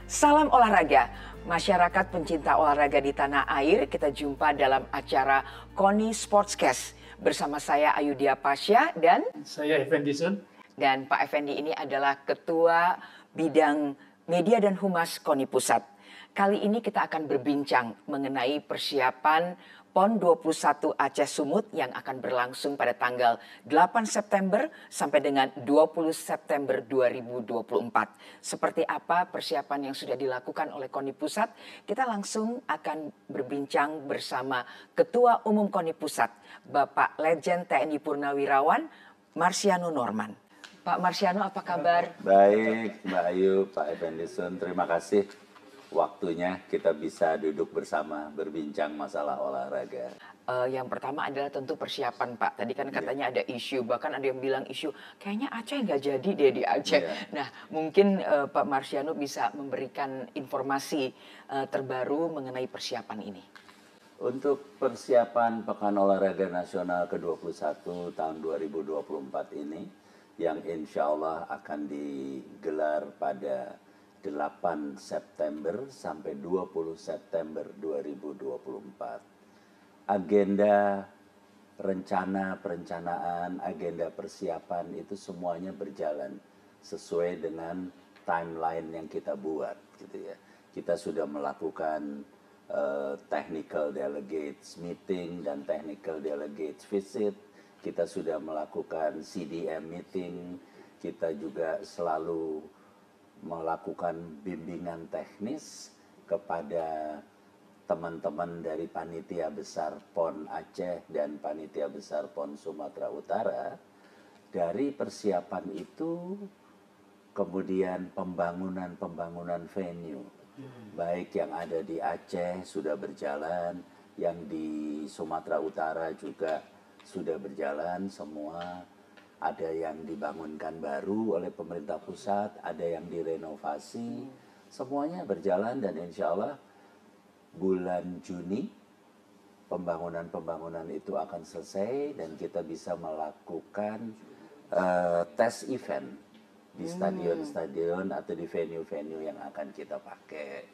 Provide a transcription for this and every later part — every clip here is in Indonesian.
Salam olahraga, masyarakat pencinta olahraga di tanah air. Kita jumpa dalam acara KONI Sportscast bersama saya Ayudhya Pasha Saya Effendi Sun. Dan Pak Effendi ini adalah Ketua Bidang Media dan Humas KONI Pusat. Kali ini kita akan berbincang mengenai persiapan PON 21 Aceh Sumut yang akan berlangsung pada tanggal 8 September sampai dengan 20 September 2024. Seperti apa persiapan yang sudah dilakukan oleh KONI Pusat? Kita langsung akan berbincang bersama Ketua Umum KONI Pusat, Bapak Legend TNI Purnawirawan Marsiano Norman. Pak Marsiano, apa kabar? Baik, Mbak Ayu, Pak Effendi Sun, terima kasih waktunya kita bisa duduk bersama berbincang masalah olahraga. Yang pertama adalah tentu persiapan, Pak. Tadi kan katanya ada isu, bahkan ada yang bilang isu kayaknya Aceh nggak jadi deh di Aceh. Nah, mungkin Pak Marsiano bisa memberikan informasi terbaru mengenai persiapan ini. Untuk persiapan Pekan Olahraga Nasional ke-21 tahun 2024 ini, yang insya Allah akan digelar pada 8 September sampai 20 September 2024. Agenda perencanaan, agenda persiapan itu semuanya berjalan sesuai dengan timeline yang kita buat, gitu ya. Kita sudah melakukan technical delegates meeting dan technical delegates visit. Kita sudah melakukan CDM meeting. Kita juga selalu melakukan bimbingan teknis kepada teman-teman dari Panitia Besar PON Aceh dan Panitia Besar PON Sumatera Utara. Dari persiapan itu kemudian pembangunan venue, baik yang ada di Aceh sudah berjalan, yang di Sumatera Utara juga sudah berjalan semua. Ada yang dibangunkan baru oleh pemerintah pusat, ada yang direnovasi, semuanya berjalan dan insya Allah bulan Juni pembangunan itu akan selesai dan kita bisa melakukan tes event di stadion-stadion atau di venue-venue yang akan kita pakai.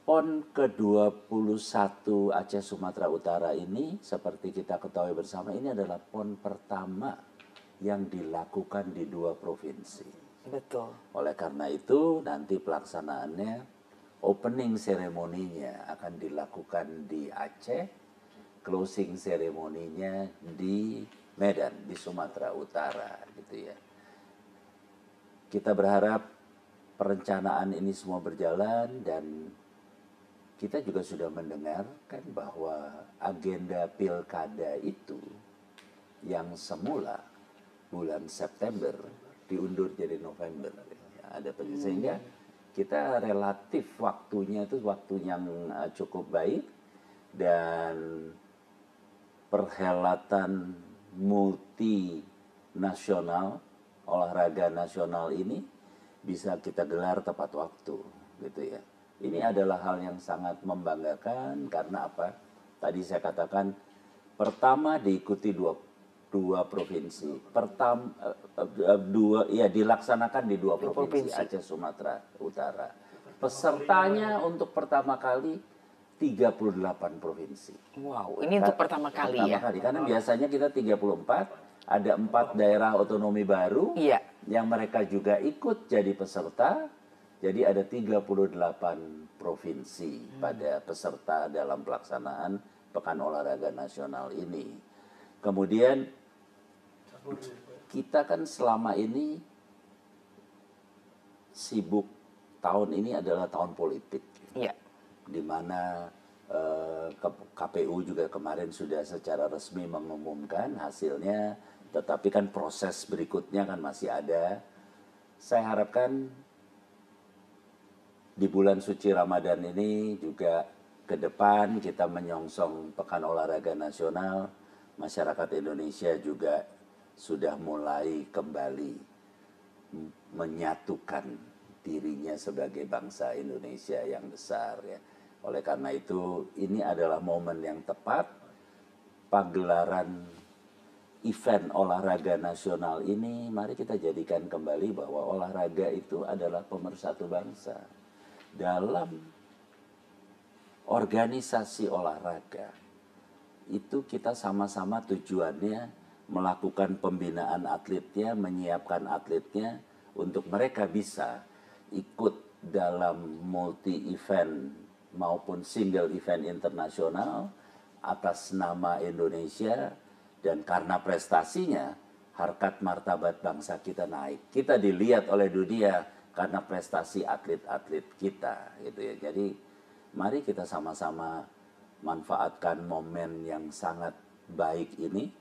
PON ke-21 Aceh Sumatera Utara ini seperti kita ketahui bersama ini adalah PON pertama yang dilakukan di 2 provinsi. Betul. Oleh karena itu nanti pelaksanaannya, opening seremoninya akan dilakukan di Aceh, closing seremoninya di Medan, di Sumatera Utara, gitu ya. Kita berharap perencanaan ini semua berjalan dan kita juga sudah mendengarkan bahwa agenda pilkada itu yang semula bulan September diundur jadi November. Ada sehingga kita relatif waktunya itu waktu yang cukup baik dan perhelatan multinasional olahraga nasional ini bisa kita gelar tepat waktu, gitu ya. Ini adalah hal yang sangat membanggakan karena apa? Tadi saya katakan pertama diikuti dua provinsi. Dilaksanakan di dua provinsi Aceh Sumatera Utara. Pesertanya untuk pertama kali 38 provinsi. Wow, ini untuk pertama kali ya. Karena biasanya kita 34, ada 4 daerah otonomi baru yang mereka juga ikut jadi peserta. Jadi ada 38 provinsi pada peserta dalam pelaksanaan Pekan Olahraga Nasional ini. Kemudian kita kan selama ini sibuk, tahun ini adalah tahun politik. Di mana KPU juga kemarin sudah secara resmi mengumumkan hasilnya, tetapi kan proses berikutnya kan masih ada. Saya harapkan di bulan suci Ramadan ini juga ke depan kita menyongsong Pekan Olahraga Nasional, masyarakat Indonesia juga sudah mulai kembali menyatukan dirinya sebagai bangsa Indonesia yang besar ya. Oleh karena itu ini adalah momen yang tepat pagelaran event olahraga nasional ini. Mari kita jadikan kembali bahwa olahraga itu adalah pemersatu bangsa. dalam organisasi olahraga itu kita sama-sama tujuannya melakukan pembinaan atletnya, menyiapkan atletnya untuk mereka bisa ikut dalam multi event maupun single event internasional atas nama Indonesia, dan karena prestasinya harkat martabat bangsa kita naik. Kita dilihat oleh dunia karena prestasi atlet-atlet kita gitu ya. Jadi mari kita sama-sama manfaatkan momen yang sangat baik ini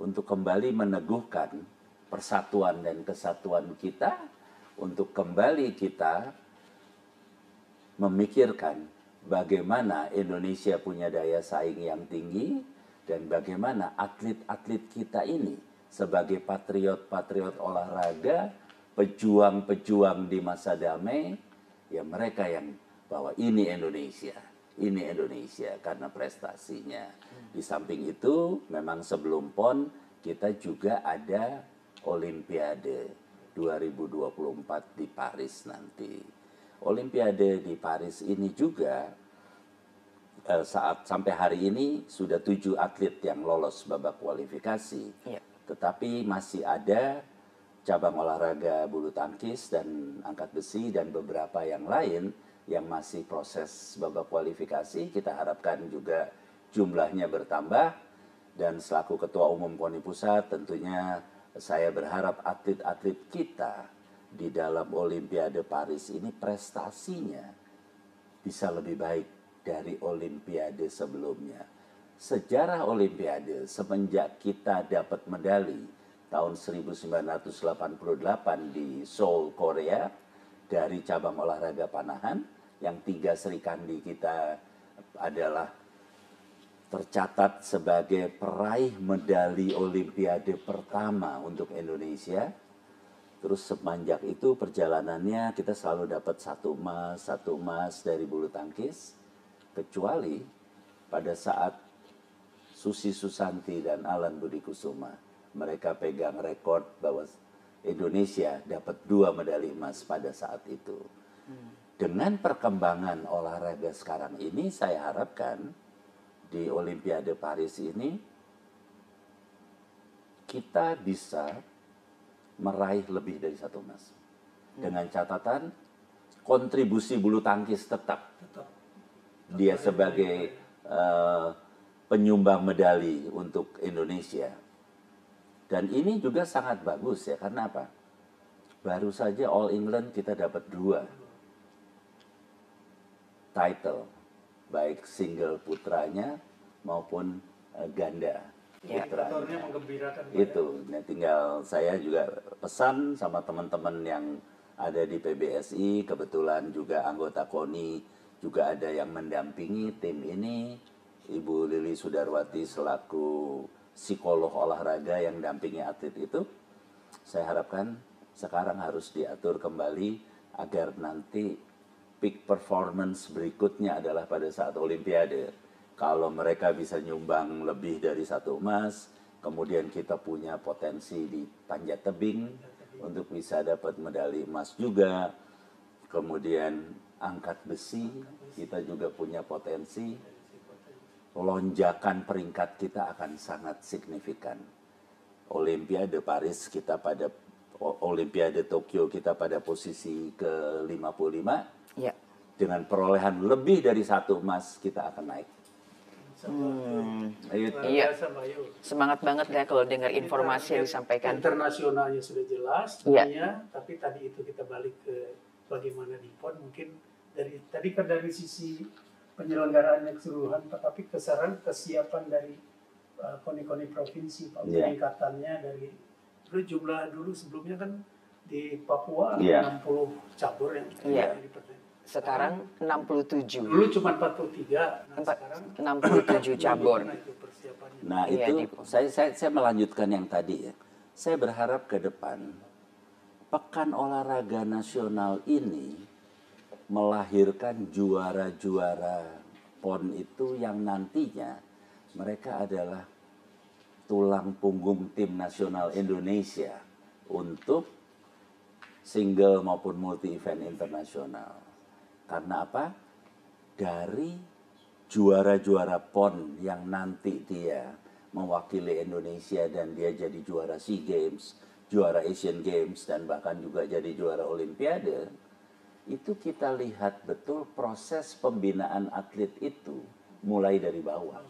untuk kembali meneguhkan persatuan dan kesatuan kita, untuk kembali kita memikirkan bagaimana Indonesia punya daya saing yang tinggi dan bagaimana atlet-atlet kita ini sebagai patriot-patriot olahraga, pejuang-pejuang di masa damai, ya mereka yang bahwa ini Indonesia karena prestasinya. Di samping itu memang sebelum PON kita juga ada Olimpiade 2024 di Paris nanti. Olimpiade di Paris ini juga saat sampai hari ini sudah 7 atlet yang lolos babak kualifikasi. Ya. Tetapi masih ada cabang olahraga bulu tangkis dan angkat besi dan beberapa yang lain yang masih proses babak kualifikasi. Kita harapkan juga jumlahnya bertambah, dan selaku Ketua Umum KONI Pusat tentunya saya berharap atlet-atlet kita di dalam Olimpiade Paris ini prestasinya bisa lebih baik dari Olimpiade sebelumnya. Sejarah Olimpiade semenjak kita dapat medali tahun 1988 di Seoul, Korea, dari cabang olahraga panahan, yang 3 Serikandi kita adalah tercatat sebagai peraih medali Olimpiade pertama untuk Indonesia. Terus semenjak itu perjalanannya kita selalu dapat 1 emas dari bulu tangkis. Kecuali pada saat Susi Susanti dan Alan Budi Kusuma. Mereka pegang rekor bahwa Indonesia dapat 2 medali emas pada saat itu. Dengan perkembangan olahraga sekarang ini, saya harapkan di Olimpiade Paris ini kita bisa meraih lebih dari 1 emas. Dengan catatan kontribusi bulu tangkis tetap. Dia sebagai penyumbang medali untuk Indonesia. Dan ini juga sangat bagus ya, karena apa? Baru saja All England kita dapat 2 title, baik single putranya maupun ganda. Ya. Indikatornya menggembirakan. Itu, nah, tinggal saya juga pesan sama teman-teman yang ada di PBSI, kebetulan juga anggota KONI, juga ada yang mendampingi tim ini, Ibu Lili Sudarwati selaku psikolog olahraga yang dampingi atlet itu. Saya harapkan sekarang harus diatur kembali agar nanti peak performance berikutnya adalah pada saat Olimpiade. Kalau mereka bisa nyumbang lebih dari 1 emas, kemudian kita punya potensi di panjat tebing untuk bisa dapat medali emas juga. Kemudian angkat besi, kita juga punya potensi. Lonjakan peringkat kita akan sangat signifikan. Olimpiade Paris kita pada Olimpiade Tokyo kita pada posisi ke-55. Ya. Dengan perolehan lebih dari 1 emas kita akan naik. Iya. Semangat banget ya kalau dengar informasi yang disampaikan. Internasionalnya sudah jelas, Iya. dunia, tapi tadi itu kita balik ke bagaimana di PON, mungkin dari tadi kan dari sisi penyelenggaraannya keseluruhan, tetapi kesiapan dari KONI-KONI provinsi, Pak, peningkatannya dari dulu sebelumnya kan di Papua 60 cabur yang dipertandingkan. Sekarang 67. Dulu cuma 43, nah sekarang 67 cabur. Nah itu saya melanjutkan yang tadi ya. Saya berharap ke depan Pekan Olahraga Nasional ini melahirkan juara-juara PON itu yang nantinya mereka adalah tulang punggung tim nasional Indonesia untuk single maupun multi event internasional. Karena apa? Dari juara-juara PON yang nanti dia mewakili Indonesia dan dia jadi juara SEA Games, juara Asian Games, dan bahkan juga jadi juara Olimpiade, itu kita lihat betul proses pembinaan atlet itu mulai dari bawah.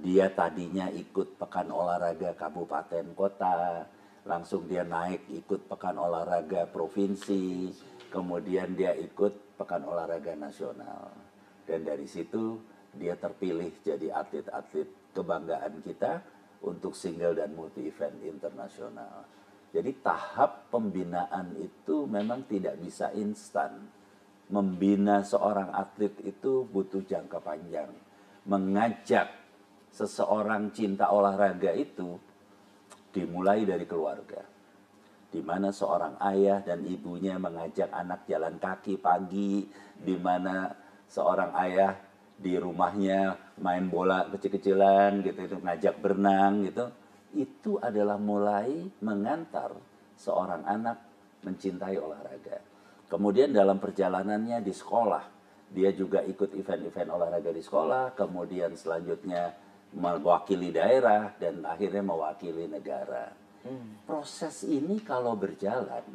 Dia tadinya ikut pekan olahraga kabupaten kota, langsung dia naik ikut pekan olahraga provinsi, kemudian dia ikut pekan olahraga nasional. Dan dari situ dia terpilih jadi atlet-atlet kebanggaan kita untuk single dan multi event internasional. Jadi tahap pembinaan itu memang tidak bisa instan. Membina seorang atlet itu butuh jangka panjang. Mengajak seseorang cinta olahraga itu dimulai dari keluarga. Di mana seorang ayah dan ibunya mengajak anak jalan kaki pagi, di mana seorang ayah di rumahnya main bola kecil-kecilan gitu, itu ngajak berenang gitu. Itu adalah mulai mengantar seorang anak mencintai olahraga. Kemudian dalam perjalanannya di sekolah, dia juga ikut event-event olahraga di sekolah, kemudian selanjutnya mewakili daerah dan akhirnya mewakili negara. Proses ini kalau berjalan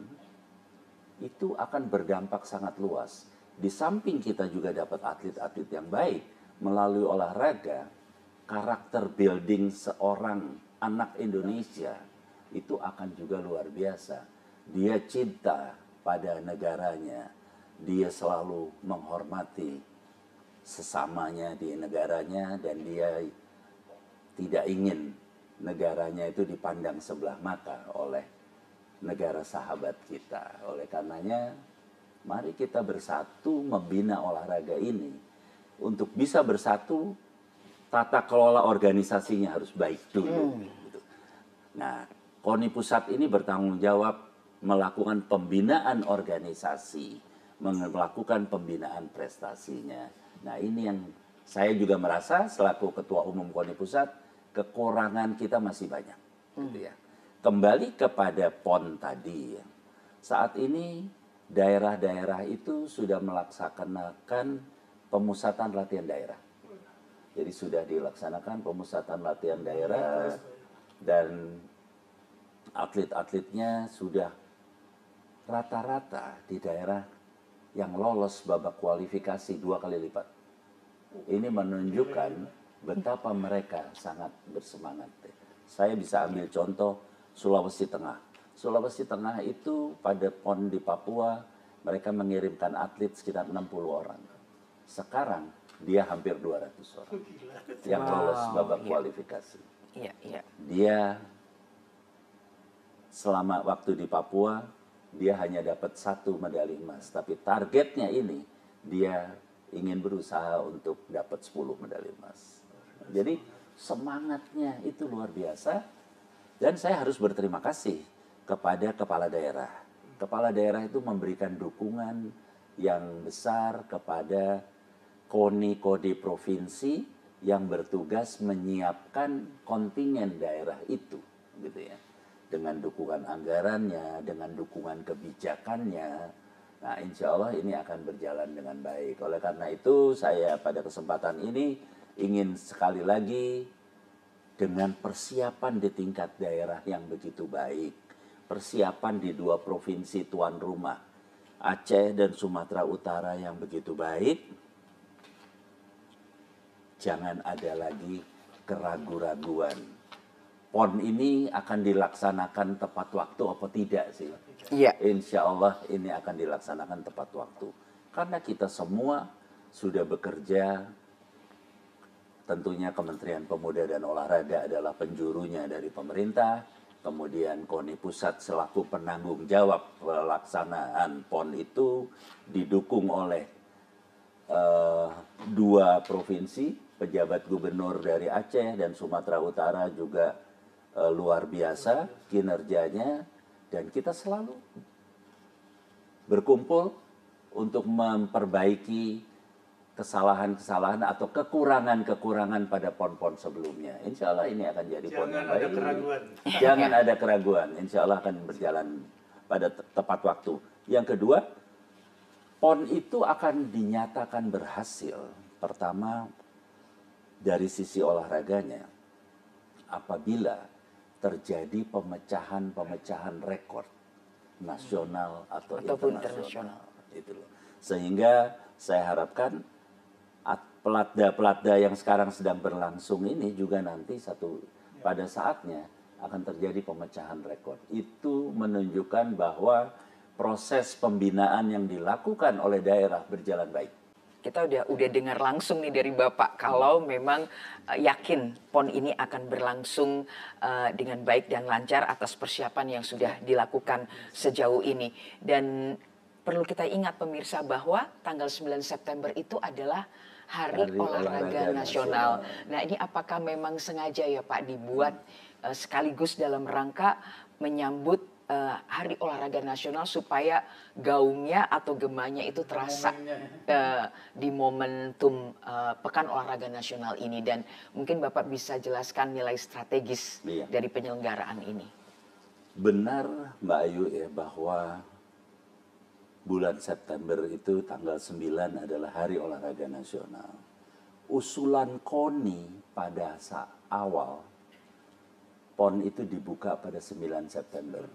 itu akan berdampak sangat luas. Di samping kita juga dapat atlet-atlet yang baik melalui olahraga, karakter building seorang anak Indonesia itu akan juga luar biasa. Dia cinta pada negaranya, dia selalu menghormati sesamanya di negaranya, dan dia tidak ingin negaranya itu dipandang sebelah mata oleh negara sahabat kita. Oleh karenanya, mari kita bersatu membina olahraga ini. Untuk bisa bersatu, tata kelola organisasinya harus baik dulu. Nah, KONI Pusat ini bertanggung jawab melakukan pembinaan organisasi, melakukan pembinaan prestasinya. Nah, ini yang saya juga merasa selaku Ketua Umum KONI Pusat, kekurangan kita masih banyak. Gitu ya. Kembali kepada PON tadi, ya. Saat ini daerah-daerah itu sudah melaksanakan pemusatan latihan daerah. Jadi sudah dilaksanakan pemusatan latihan daerah dan atlet-atletnya sudah rata-rata di daerah yang lolos babak kualifikasi 2 kali lipat. Ini menunjukkan betapa mereka sangat bersemangat. Saya bisa ambil contoh Sulawesi Tengah. Sulawesi Tengah itu pada PON di Papua mereka mengirimkan atlet sekitar 60 orang. Sekarang dia hampir 200 orang yang lolos babak kualifikasi. Dia selama waktu di Papua dia hanya dapat 1 medali emas, tapi targetnya ini dia ingin berusaha untuk dapat 10 medali emas. Jadi semangatnya itu luar biasa, dan saya harus berterima kasih kepada kepala daerah. Kepala daerah itu memberikan dukungan yang besar kepada KONI-KODI provinsi yang bertugas menyiapkan kontingen daerah itu, gitu ya. Dengan dukungan anggarannya, dengan dukungan kebijakannya. Nah, insya Allah ini akan berjalan dengan baik. Oleh karena itu, saya pada kesempatan ini ingin sekali lagi dengan persiapan di tingkat daerah yang begitu baik, persiapan di 2 provinsi tuan rumah, Aceh dan Sumatera Utara yang begitu baik, jangan ada lagi keraguan-raguan. PON ini akan dilaksanakan tepat waktu apa tidak sih? Iya. Insya Allah ini akan dilaksanakan tepat waktu. Karena kita semua sudah bekerja, tentunya Kementerian Pemuda dan Olahraga adalah penjurunya dari pemerintah, kemudian KONI Pusat selaku penanggung jawab pelaksanaan PON itu didukung oleh 2 provinsi, pejabat gubernur dari Aceh dan Sumatera Utara juga luar biasa kinerjanya, dan kita selalu berkumpul untuk memperbaiki kesalahan-kesalahan atau kekurangan-kekurangan pada PON-PON sebelumnya. Insya Allah ini akan jadi PON yang baik. Jangan ada keraguan. Insya Allah akan berjalan pada tepat waktu. Yang kedua, PON itu akan dinyatakan berhasil pertama dari sisi olahraganya apabila terjadi pemecahan rekor nasional ataupun internasional. Itu loh. Sehingga saya harapkan pelatda yang sekarang sedang berlangsung ini juga nanti pada saatnya akan terjadi pemecahan rekor. Itu menunjukkan bahwa proses pembinaan yang dilakukan oleh daerah berjalan baik. Kita udah dengar langsung nih dari Bapak kalau memang yakin PON ini akan berlangsung dengan baik dan lancar atas persiapan yang sudah dilakukan sejauh ini. Dan perlu kita ingat pemirsa bahwa tanggal 9 September itu adalah Hari Olahraga Nasional. Nah, ini apakah memang sengaja ya Pak dibuat sekaligus dalam rangka menyambut Hari Olahraga Nasional supaya gaungnya atau gemanya itu terasa di momentum Pekan Olahraga Nasional ini, dan mungkin Bapak bisa jelaskan nilai strategis dari penyelenggaraan ini. Benar Mbak Ayu ya bahwa bulan September itu tanggal 9 adalah Hari Olahraga Nasional. Usulan KONI pada awal PON itu dibuka pada 9 September.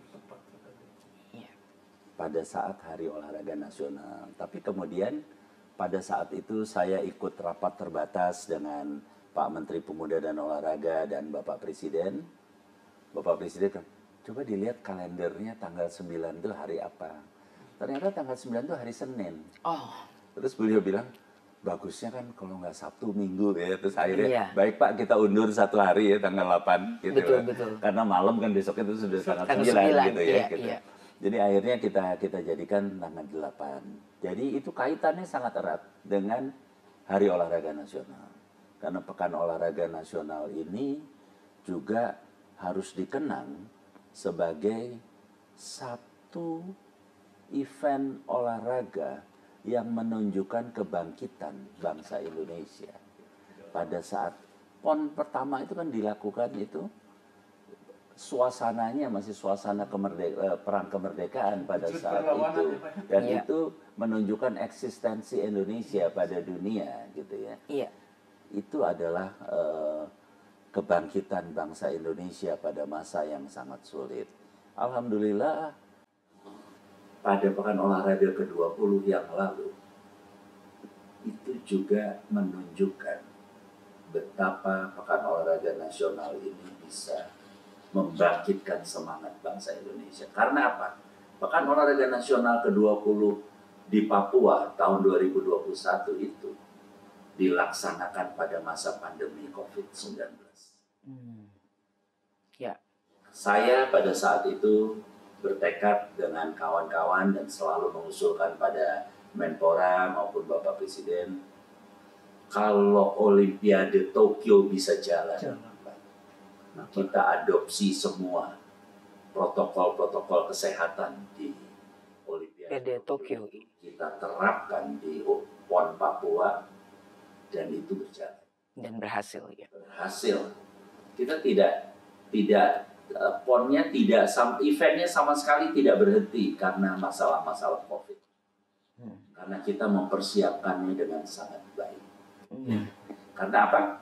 Pada saat Hari Olahraga Nasional. Tapi kemudian pada saat itu saya ikut rapat terbatas dengan Pak Menteri Pemuda dan Olahraga dan Bapak Presiden. Bapak Presiden kan, coba dilihat kalendernya tanggal 9 itu hari apa. Ternyata tanggal 9 itu hari Senin. Terus beliau bilang, bagusnya kan kalau nggak Sabtu Minggu ya. Terus akhirnya baik Pak, kita undur 1 hari ya tanggal 8 gitu. Betul. Karena malam kan besok itu sudah tanggal 9 gitu ya. Gitu. Jadi akhirnya kita jadikan tanggal 8. Jadi itu kaitannya sangat erat dengan Hari Olahraga Nasional. Karena Pekan Olahraga Nasional ini juga harus dikenang sebagai satu event olahraga yang menunjukkan kebangkitan bangsa Indonesia. Pada saat PON pertama itu kan dilakukan itu, suasananya masih suasana perang kemerdekaan pada saat itu, dan itu menunjukkan eksistensi Indonesia pada dunia gitu ya. Itu adalah kebangkitan bangsa Indonesia pada masa yang sangat sulit. Alhamdulillah pada Pekan Olahraga ke-20 yang lalu itu juga menunjukkan betapa Pekan Olahraga Nasional ini bisa membangkitkan semangat bangsa Indonesia. Karena apa? Pekan Olahraga Nasional ke-20 di Papua tahun 2021 itu dilaksanakan pada masa pandemi COVID-19. Saya pada saat itu bertekad dengan kawan-kawan dan selalu mengusulkan pada Menpora maupun Bapak Presiden, kalau Olimpiade Tokyo bisa jalan. Kita adopsi semua protokol-protokol kesehatan di Olimpiade Tokyo. Kita terapkan di PON Papua dan itu berjalan. Dan berhasil ya. Berhasil. Kita tidak PON-nya eventnya sama sekali tidak berhenti karena masalah-masalah COVID. Karena kita mempersiapkannya dengan sangat baik. Karena apa?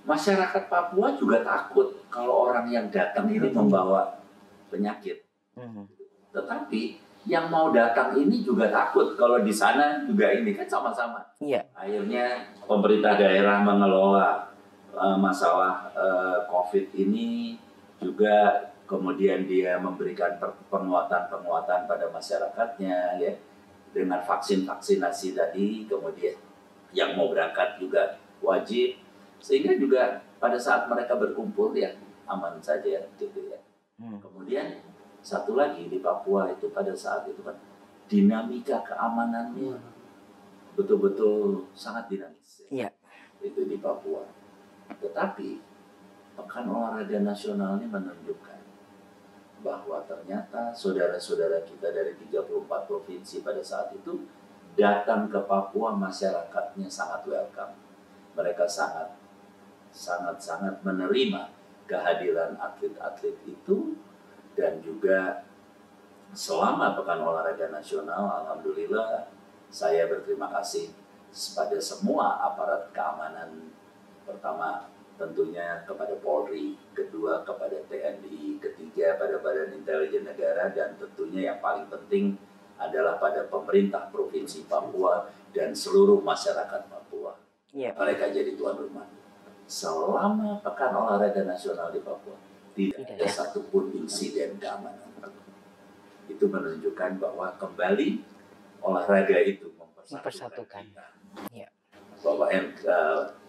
Masyarakat Papua juga takut kalau orang yang datang ini membawa penyakit. Tetapi yang mau datang ini juga takut kalau di sana juga ini kan sama-sama. Akhirnya pemerintah daerah mengelola masalah COVID ini juga, kemudian dia memberikan penguatan pada masyarakatnya ya dengan vaksinasi tadi, kemudian yang mau berangkat juga wajib. Sehingga juga pada saat mereka berkumpul ya aman saja gitu ya. Kemudian satu lagi di Papua itu pada saat itu kan dinamika keamanannya betul-betul sangat dinamis. Itu di Papua. Tetapi Pekan Olahraga Nasional ini menunjukkan bahwa ternyata saudara-saudara kita dari 34 provinsi pada saat itu datang ke Papua, masyarakatnya sangat welcome. Mereka sangat menerima kehadiran atlet-atlet itu dan juga selama Pekan Olahraga Nasional, alhamdulillah saya berterima kasih pada semua aparat keamanan. Pertama tentunya kepada Polri, kedua kepada TNI, ketiga pada Badan Intelijen Negara, dan tentunya yang paling penting adalah pada pemerintah Provinsi Papua dan seluruh masyarakat Papua. Iya. Mereka jadi tuan rumah. Selama Pekan Olahraga Nasional di Papua, tidak ada satupun insiden keamanan. Itu menunjukkan bahwa kembali olahraga itu mempersatukan kita. Ya. Bahwa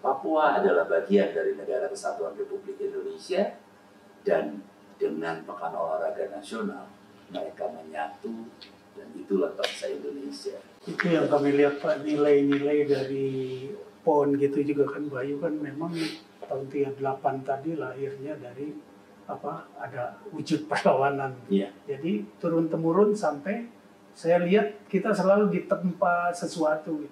Papua adalah bagian dari Negara Kesatuan Republik Indonesia, dan dengan Pekan Olahraga Nasional mereka menyatu, dan itulah bangsa Indonesia. Itu yang kami lihat Pak, nilai-nilai dari PON gitu juga kan, Bayu kan memang tahun 38 tadi lahirnya dari ada wujud perlawanan. Iya. Jadi turun-temurun sampai saya lihat kita selalu ditempa sesuatu,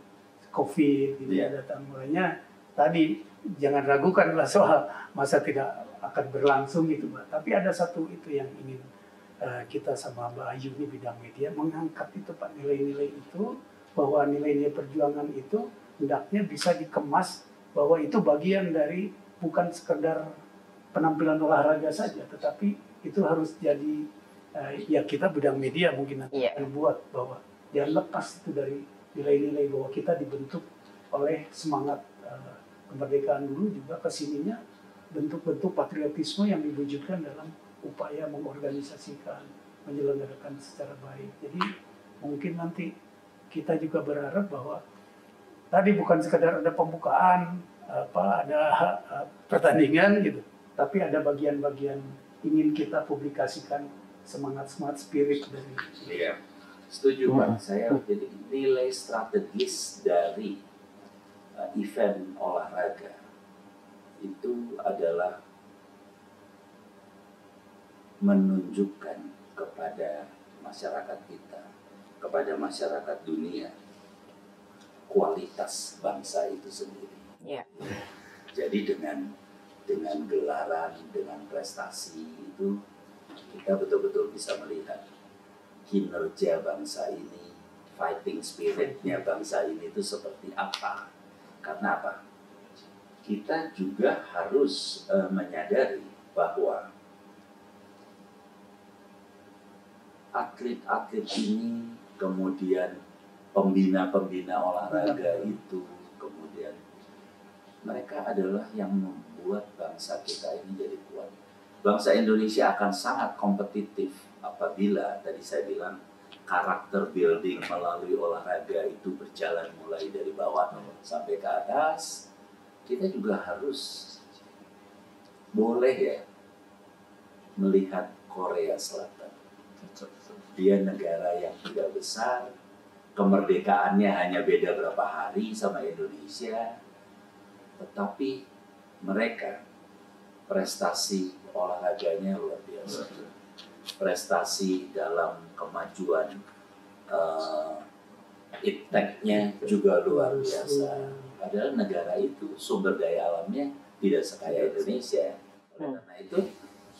COVID gitu datang. Mulanya tadi jangan ragukanlah soal masa tidak akan berlangsung gitu Pak. Tapi ada satu itu yang ingin kita sama Mbak Ayu di bidang media mengangkat itu Pak, nilai-nilai itu, bahwa nilai-nilai perjuangan itu hendaknya bisa dikemas bahwa itu bagian dari bukan sekedar penampilan olahraga saja, tetapi itu harus jadi ya kita bidang media mungkin nanti akan buat bahwa jangan lepas itu dari nilai-nilai bahwa kita dibentuk oleh semangat kemerdekaan dulu, juga kesininya bentuk-bentuk patriotisme yang diwujudkan dalam upaya mengorganisasikan, menyelenggarakan secara baik. Jadi mungkin nanti kita juga berharap bahwa tadi bukan sekadar ada pembukaan, ada pertandingan gitu, tapi ada bagian-bagian ingin kita publikasikan semangat-semangat spirit dari. Iya, setuju Pak. Saya jadi nilai strategis dari event olahraga itu adalah menunjukkan kepada masyarakat kita, kepada masyarakat dunia, kualitas bangsa itu sendiri. Yeah. Jadi dengan gelaran, dengan prestasi itu, kita betul-betul bisa melihat kinerja bangsa ini, fighting spiritnya bangsa ini itu seperti apa. Karena apa? Kita juga harus menyadari bahwa atlet-atlet ini, kemudian pembina-pembina olahraga itu, kemudian mereka adalah yang membuat bangsa kita ini jadi kuat. Bangsa Indonesia akan sangat kompetitif apabila tadi saya bilang karakter building melalui olahraga itu berjalan mulai dari bawah sampai ke atas. Kita juga harus boleh ya melihat Korea Selatan. Dia negara yang tidak besar, kemerdekaannya hanya beda berapa hari sama Indonesia, tetapi mereka prestasi olahraganya luar biasa. Prestasi dalam kemajuan ipteknya juga luar biasa. Padahal negara itu sumber daya alamnya tidak sekaya Indonesia. Oleh karena itu,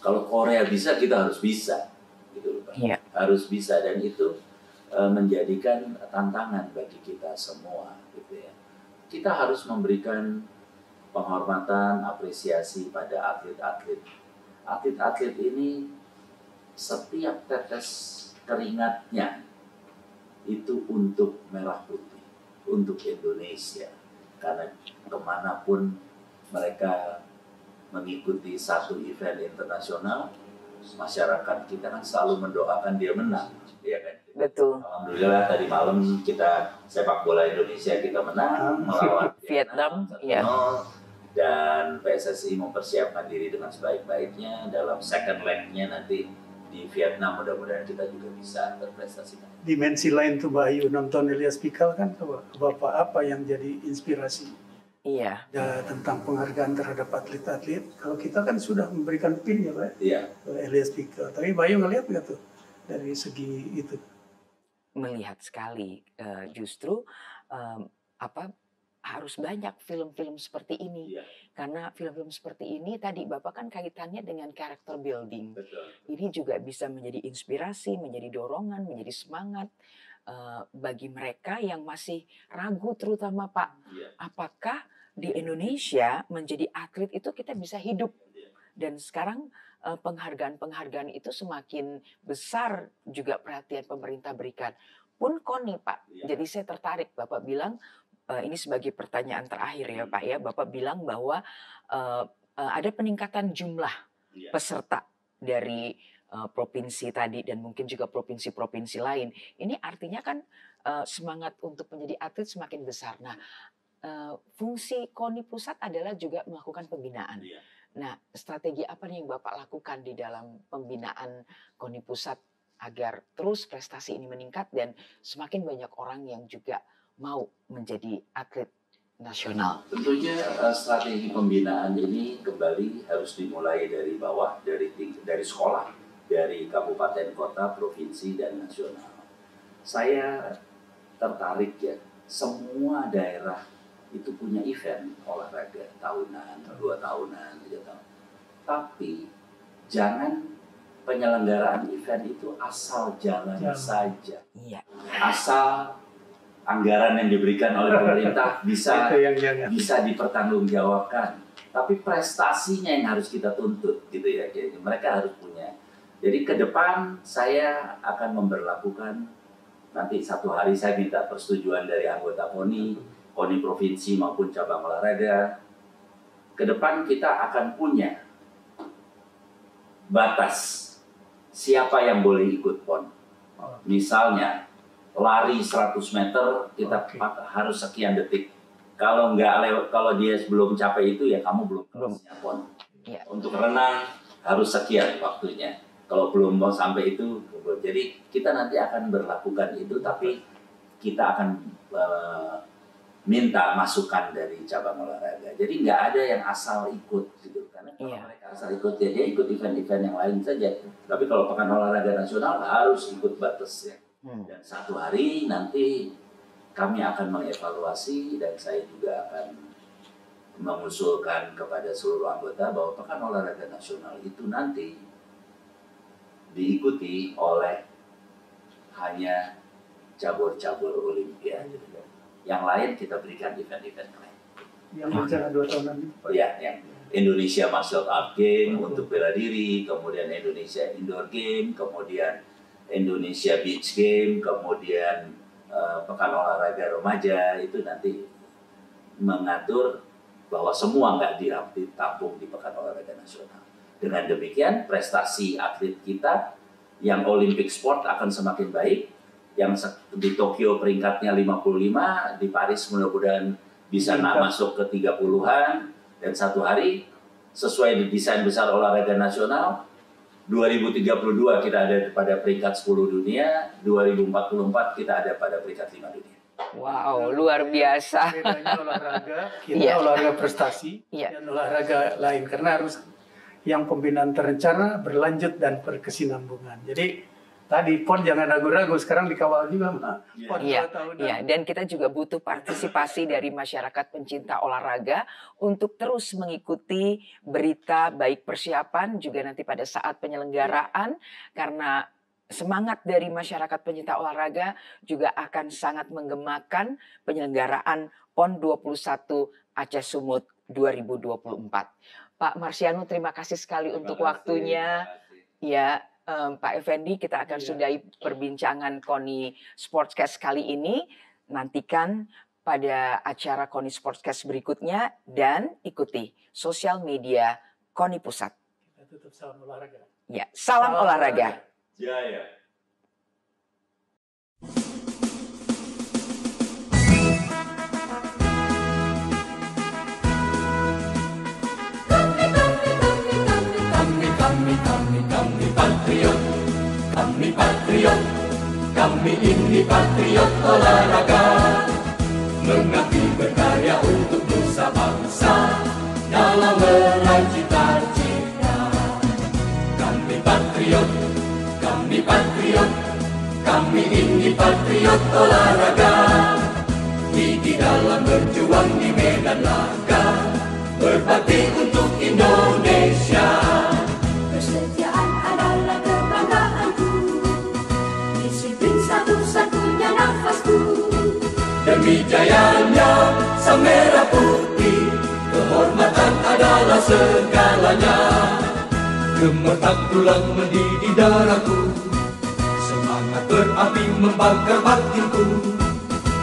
kalau Korea bisa, kita harus bisa. Gitu loh, Pak. Yeah. Harus bisa, dan itu menjadikan tantangan bagi kita semua. Gitu ya. Kita harus memberikan penghormatan, apresiasi pada atlet-atlet. Atlet-atlet ini setiap tetes keringatnya itu untuk merah putih, untuk Indonesia. Karena kemanapun mereka mengikuti satu event internasional, masyarakat kita kan selalu mendoakan dia menang, ya kan? Betul. Alhamdulillah tadi malam kita sepak bola Indonesia kita menang melawan Vietnam, ya. Dan PSSI mempersiapkan diri dengan sebaik-baiknya dalam second leg-nya nanti di Vietnam. Mudah-mudahan kita juga bisa berprestasi. Dimensi lain tuh Mbak Ayu, nonton Elias Pikal kan, Bapak apa yang jadi inspirasi? Iya. Ya, tentang penghargaan terhadap atlet-atlet. Kalau kita kan sudah memberikan pin ya Pak, Iya. Elias Pikal. Tapi Mbak Ayu ngelihat nggak tuh dari segi itu? Melihat sekali, justru harus banyak film-film seperti ini. Iya. Karena film-film seperti ini tadi Bapak kan kaitannya dengan character building. Betul. Ini juga bisa menjadi inspirasi, menjadi dorongan, menjadi semangat bagi mereka yang masih ragu, terutama Pak, Iya. apakah di Indonesia menjadi atlet itu kita bisa hidup. Iya. Dan sekarang penghargaan-penghargaan itu semakin besar juga perhatian pemerintah berikan. Pun KONI Pak, Iya. jadi saya tertarik Bapak bilang, ini sebagai pertanyaan terakhir ya Pak ya, Bapak bilang bahwa ada peningkatan jumlah Iya. peserta dari provinsi tadi dan mungkin juga provinsi-provinsi lain. Ini artinya kan semangat untuk menjadi atlet semakin besar. Nah, fungsi KONI pusat adalah juga melakukan pembinaan. Iya. Nah, strategi apa nih yang Bapak lakukan di dalam pembinaan KONI pusat agar terus prestasi ini meningkat dan semakin banyak orang yang juga mau menjadi atlet nasional? Tentunya strategi pembinaan ini kembali harus dimulai dari bawah, dari sekolah, dari kabupaten, kota, provinsi, dan nasional. Saya tertarik ya, semua daerah itu punya event olahraga tahunan, 2 tahunan, 3 tahun. Tapi jangan penyelenggaraan event itu asal jalan saja. Iya. Asal anggaran yang diberikan oleh pemerintah bisa dipertanggungjawabkan, tapi prestasinya yang harus kita tuntut gitu ya. Jadi mereka harus punya. Jadi ke depan saya akan memberlakukan, nanti satu hari saya minta persetujuan dari anggota KONI provinsi maupun cabang olahraga. Ke depan kita akan punya batas siapa yang boleh ikut PON. Misalnya lari 100 meter kita harus sekian detik. Kalau dia belum capai itu ya kamu belum PON. Ya. Untuk renang harus sekian waktunya. Kalau belum mau sampai itu, jadi kita nanti akan berlakukan itu, tapi kita akan minta masukan dari cabang olahraga. Jadi nggak ada yang asal ikut gitu. Karena kalau mereka asal ikut ya dia ikut event-event yang lain saja. Tapi kalau pekan olahraga nasional harus ikut batasnya. Dan satu hari nanti kami akan mengevaluasi dan saya juga akan mengusulkan kepada seluruh anggota bahwa pekan olahraga nasional itu nanti diikuti oleh hanya cabur-cabur Olimpiade. Yang lain kita berikan event-event lain. Yang rencana 2 tahunan ini Pak? Ya, yang Indonesia Martial Art Game untuk bela diri, kemudian Indonesia Indoor Game, kemudian Indonesia Beach Game, kemudian pekan olahraga remaja, itu nanti mengatur bahwa semua nggak ditampung di pekan olahraga nasional. Dengan demikian prestasi atlet kita yang Olympic Sport akan semakin baik. Yang di Tokyo peringkatnya 55, di Paris mudah-mudahan bisa masuk ke 30-an, dan satu hari sesuai desain besar olahraga nasional 2032 kita ada pada peringkat 10 dunia, 2044 kita ada pada peringkat 5 dunia. Wow, luar biasa. Bedanya olahraga, kita olahraga prestasi dan olahraga lain, karena harus yang pembinaan terencana, berlanjut, dan berkesinambungan. Jadi tadi PON jangan ragu-ragu, sekarang dikawal juga PON 2 tahunan. Iya, dan kita juga butuh partisipasi dari masyarakat pencinta olahraga untuk terus mengikuti berita baik persiapan juga nanti pada saat penyelenggaraan, karena semangat dari masyarakat pencinta olahraga juga akan sangat menggemakan penyelenggaraan PON 21 Aceh Sumut 2024. Pak Marsiano, terima kasih sekali untuk waktunya. Ya, Pak Effendi, kita akan sudahi perbincangan KONI Sportscast kali ini. Nantikan pada acara KONI Sportscast berikutnya dan ikuti sosial media KONI Pusat. Kita tutup salam olahraga. Ya, salam olahraga. Jaya. Kami patriot, kami ini patriot olahraga, mengabdi berkarya untuk nusa bangsa dalam meraih cita-cita. Kami patriot, kami ini patriot olahraga, sunyi di dalam berjuang di medan laga, berbakti untuk Indonesia. Kesetiaan adalah kebanggaanku, disiplin satu-satunya nafasku. Demi jayanya sang merah putih, kehormatan adalah segalanya. Gemetar tulang mendidih darahku, semangat berapi membakar batinku.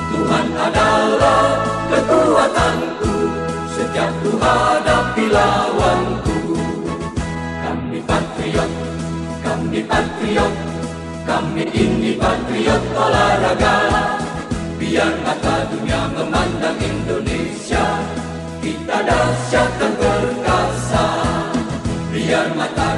Tuhan adalah kekuatanku, setiap ku hadapi lawanku. Kami patriot, kami patriot, kami ini patriot olahraga. Biar mata dunia memandang Indonesia, kita dahsyat dan perkasa. Biar mata